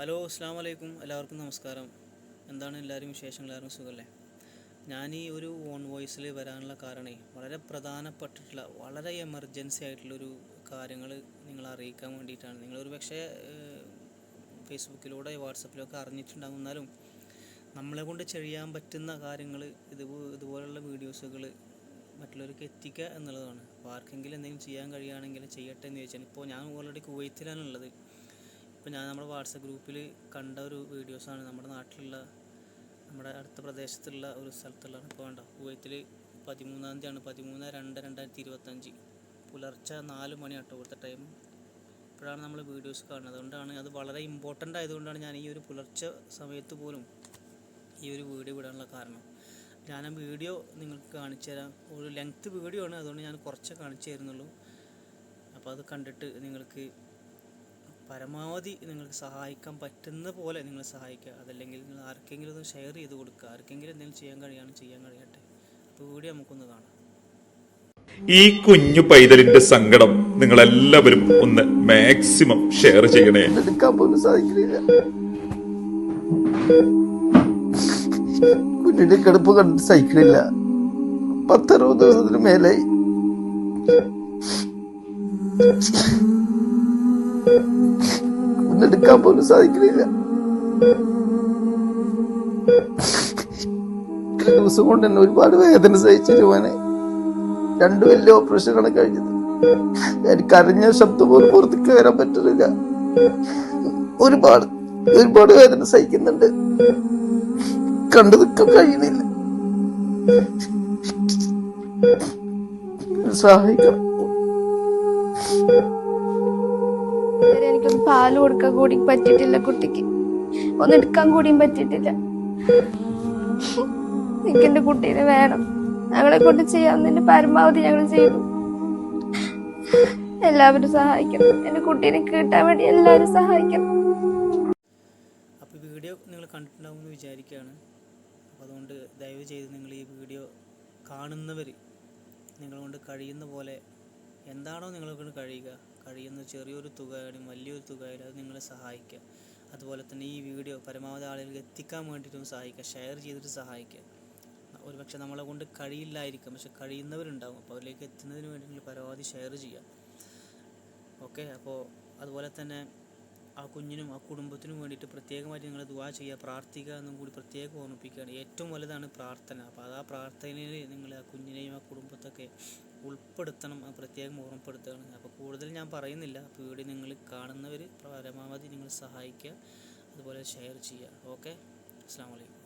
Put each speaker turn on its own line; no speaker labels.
Hello, അസ്സാം വലൈക്കും. എല്ലാവർക്കും നമസ്കാരം. എന്താണ് എല്ലാവരും വിശേഷങ്ങൾ? എല്ലാവർക്കും സുഖമല്ലേ? ഞാൻ ഈ ഒരു ഓൺ വോയിസിൽ വരാനുള്ള കാരണേ വളരെ പ്രധാനപ്പെട്ടിട്ടുള്ള വളരെ എമർജൻസി ആയിട്ടുള്ളൊരു കാര്യങ്ങൾ നിങ്ങളെ അറിയിക്കാൻ വേണ്ടിയിട്ടാണ്. നിങ്ങളൊരു പക്ഷേ ഫേസ്ബുക്കിലൂടെ വാട്സപ്പിലൊക്കെ അറിഞ്ഞിട്ടുണ്ടാകും. എന്നാലും നമ്മളെ കൊണ്ട് ചെയ്യാൻ പറ്റുന്ന കാര്യങ്ങൾ ഇതുപോലുള്ള വീഡിയോസുകൾ മറ്റുള്ളവർക്ക് എത്തിക്കുക എന്നുള്ളതാണ്. അപ്പോൾ ആർക്കെങ്കിലും എന്തെങ്കിലും ചെയ്യാൻ കഴിയുകയാണെങ്കിൽ ചെയ്യട്ടെ എന്ന് ചോദിച്ചാൽ, ഇപ്പോൾ ഞാൻ ഓൾറെഡി കുവൈത്തിലാണുള്ളത്. ഇപ്പോൾ ഞാൻ നമ്മുടെ വാട്സപ്പ് ഗ്രൂപ്പിൽ കണ്ട ഒരു വീഡിയോസാണ്. നമ്മുടെ അടുത്ത പ്രദേശത്തുള്ള ഒരു സ്ഥലത്തുള്ളതാണ്. ഇപ്പോൾ വേണ്ട, കുവൈത്തിൽ 13-ാം തീയതിയാണ്, 13/2/2025 പുലർച്ചെ 4 മണിയാട്ടോ ഇവിടുത്തെ ടൈം. ഇപ്പോഴാണ് നമ്മൾ വീഡിയോസ് കാണുന്നത്. അതുകൊണ്ടാണ് അത് വളരെ ഇമ്പോർട്ടൻ്റ് ആയതുകൊണ്ടാണ് ഞാൻ ഈ ഒരു പുലർച്ചെ സമയത്ത് പോലും ഈ ഒരു വീഡിയോ വിടാനുള്ള കാരണം. ഞാൻ ആ വീഡിയോ നിങ്ങൾക്ക് കാണിച്ചു തരാം. ഒരു ലെങ്ത് വീഡിയോ ആണ്, അതുകൊണ്ട് ഞാൻ കുറച്ച് കാണിച്ചു തരുന്നുള്ളൂ. അപ്പോൾ അത് കണ്ടിട്ട് നിങ്ങൾക്ക് പരമാവധി നിങ്ങൾക്ക് സഹായിക്കാൻ പറ്റുന്ന പോലെ നിങ്ങൾ സഹായിക്കുക. അതല്ലെങ്കിൽ നിങ്ങൾ ആർക്കെങ്കിലും ഒന്ന് ഷെയർ ചെയ്ത് കൊടുക്കുക. ആർക്കെങ്കിലും എന്തെങ്കിലും ചെയ്യാൻ കഴിയട്ടെ. അപ്പോൾ വീഡിയോ നമുക്കൊന്ന് കാണാം.
ഈ കുഞ്ഞു പൈതലിന്റെ സങ്കടം നിങ്ങളെല്ലാവരും ഒന്ന് മാക്സിമം ഷെയർ ചെയ്യണേ.
എടുക്കാൻ പോലും സാധിക്കുന്നില്ല. കുഞ്ഞിന്റെ കിടപ്പ് കണ്ടിട്ട് സഹിക്കണില്ല. 10-60 ദിവസത്തിന് മേലായി. ഒന്നെടുക്കാൻ പോലും സാധിക്കുന്നില്ല. ദിവസം കൊണ്ട് തന്നെ ഒരുപാട് വേദന സഹിച്ചു. മോനെ 2 വലിയ ഓപ്പറേഷനാണ് കഴിഞ്ഞത്. എനിക്ക് അറിഞ്ഞ ശബ്ദം പോലും പുറത്തേക്ക് വരാൻ പറ്റുന്നില്ല. ഒരുപാട് വേദന സഹിക്കുന്നുണ്ട്. കണ്ടു നിൽക്കാൻ കഴിയുന്നില്ല. സഹായിക്കണം.
എനിക്കൊന്ന് പാല് കൊടുക്കാൻ കൂടി പറ്റിയിട്ടില്ല. കുട്ടിക്ക് ഒന്നെടുക്കാൻ കൂടിയും പറ്റിയിട്ടില്ല. എനിക്ക് എന്റെ കുട്ടീനെ വേണം. ഞങ്ങളെ കൊണ്ട് ചെയ്യാവുന്നതിന്റെ പരമാവധി ഞങ്ങൾ ചെയ്തു. എല്ലാവരും സഹായിക്കണം. എന്റെ കുട്ടീനെ കിട്ടാൻ വേണ്ടി എല്ലാവരും സഹായിക്കണം.
അപ്പോൾ വീഡിയോ നിങ്ങൾ കണ്ടിട്ടുണ്ടാവുമെന്ന് വിചാരിക്കുകയാണ്. അപ്പോൾ അതുകൊണ്ട് ദയവ് ചെയ്ത് നിങ്ങൾ ഈ വീഡിയോ കാണുന്നവർ നിങ്ങളെക്കൊണ്ട് കഴിയുന്ന പോലെ എന്താണോ നിങ്ങളെക്കൊണ്ട് കഴിയുന്ന ചെറിയൊരു തുകയായാലും വലിയൊരു തുകയായാലും അത് നിങ്ങളെ സഹായിക്കുക. അതുപോലെ തന്നെ ഈ വീഡിയോ പരമാവധി ആളുകൾക്ക് എത്തിക്കാൻ വേണ്ടിയിട്ടും സഹായിക്കുക. ഷെയർ ചെയ്തിട്ട് സഹായിക്കുക. ഒരു പക്ഷെ നമ്മളെ കൊണ്ട് കഴിയില്ലായിരിക്കും, പക്ഷെ കഴിയുന്നവരുണ്ടാകും. അപ്പോൾ അവരിലേക്ക് എത്തുന്നതിന് വേണ്ടി നിങ്ങൾ പരമാവധി ഷെയർ ചെയ്യുക. ഓക്കെ. അപ്പോൾ അതുപോലെ തന്നെ ആ കുഞ്ഞിനും ആ കുടുംബത്തിനും വേണ്ടിയിട്ട് പ്രത്യേകമായിട്ട് നിങ്ങൾ ദുആ ചെയ്യുക, പ്രാർത്ഥിക്കുക എന്നും കൂടി പ്രത്യേകം ഓർമ്മിപ്പിക്കുകയാണ്. ഏറ്റവും വലുതാണ് പ്രാർത്ഥന. അപ്പോൾ ആ പ്രാർത്ഥനയിൽ നിങ്ങൾ ആ കുഞ്ഞിനെയും ആ കുടുംബത്തൊക്കെ ഉൾപ്പെടുത്തണം, പ്രത്യേകം ഓർമ്മപ്പെടുത്തുകയാണ്. അപ്പോൾ കൂടുതൽ ഞാൻ പറയുന്നില്ല. വീഡിയോ നിങ്ങൾ കാണുന്നവർ പരമാവധി നിങ്ങൾ സഹായിക്കുക, അതുപോലെ ഷെയർ ചെയ്യുക. ഓക്കെ. അസ്സലാമു അലൈക്കും.